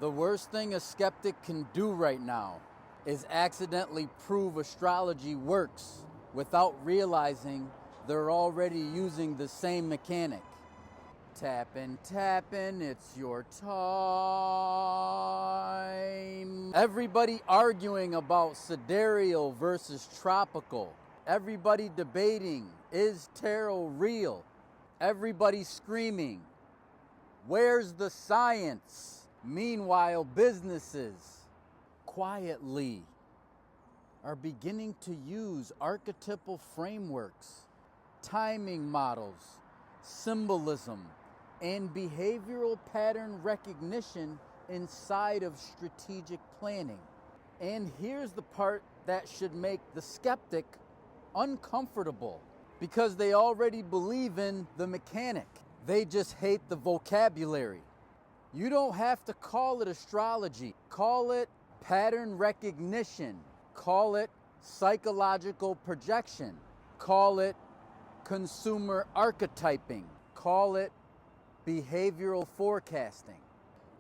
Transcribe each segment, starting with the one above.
The worst thing a skeptic can do right now is accidentally prove astrology works without realizing they're already using the same mechanic. Tappin', tappin', it's your time. Everybody arguing about sidereal versus tropical. Everybody debating, is tarot real? Everybody screaming, where's the science? Meanwhile, businesses quietly are beginning to use archetypal frameworks, timing models, symbolism, and behavioral pattern recognition inside of strategic planning. And here's the part that should make the skeptic uncomfortable, because they already believe in the mechanic. They just hate the vocabulary. You don't have to call it astrology. Call it pattern recognition. Call it psychological projection. Call it consumer archetyping. Call it behavioral forecasting.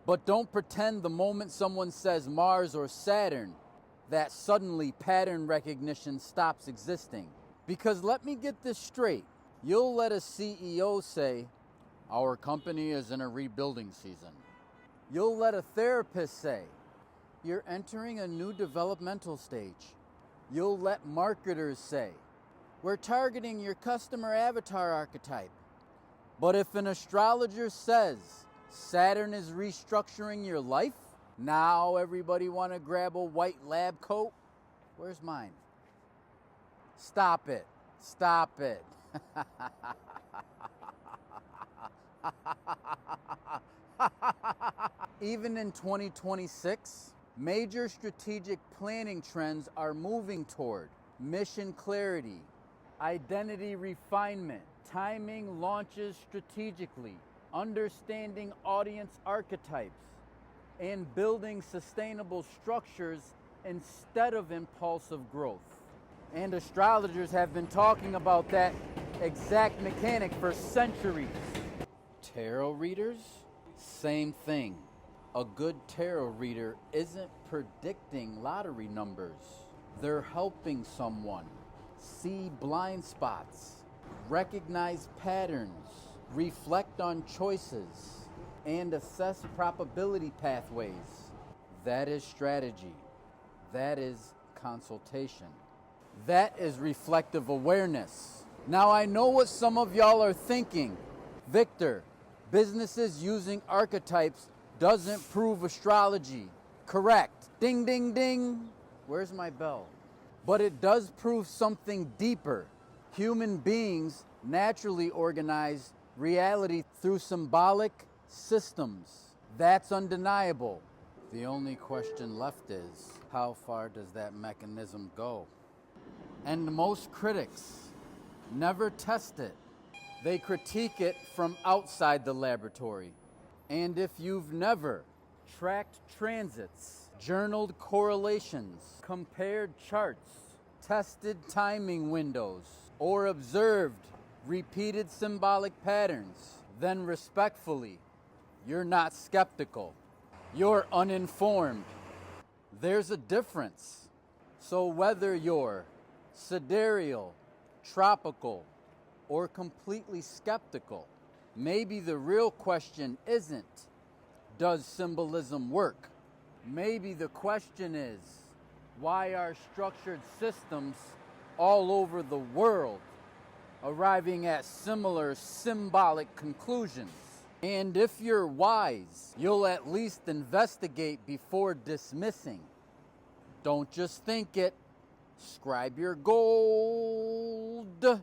But don't pretend the moment someone says Mars or Saturn that suddenly pattern recognition stops existing. Because let me get this straight. You'll let a CEO say, our company is in a rebuilding season. You'll let a therapist say, you're entering a new developmental stage. You'll let marketers say, we're targeting your customer avatar archetype. But if an astrologer says Saturn is restructuring your life, now everybody want to grab a white lab coat? Where's mine? Stop it. Stop it. Even in 2026, major strategic planning trends are moving toward mission clarity, identity refinement, timing launches strategically, understanding audience archetypes, and building sustainable structures instead of impulsive growth. And astrologers have been talking about that exact mechanic for centuries. Tarot readers? Same thing. A good tarot reader isn't predicting lottery numbers. They're helping someone see blind spots, recognize patterns, reflect on choices, and assess probability pathways. That is strategy. That is consultation. That is reflective awareness. Now I know what some of y'all are thinking. Victor, businesses using archetypes doesn't prove astrology. Correct. Ding, ding, ding. Where's my bell? But it does prove something deeper. Human beings naturally organize reality through symbolic systems. That's undeniable. The only question left is, how far does that mechanism go? And most critics never test it. They critique it from outside the laboratory. And if you've never tracked transits, journaled correlations, compared charts, tested timing windows, or observed repeated symbolic patterns, then respectfully, you're not skeptical. You're uninformed. There's a difference. So whether you're sidereal, tropical, or completely skeptical, maybe the real question isn't, does symbolism work? Maybe the question is, why are structured systems all over the world arriving at similar symbolic conclusions? And if you're wise, you'll at least investigate before dismissing. Don't just think it. Scribe your gold.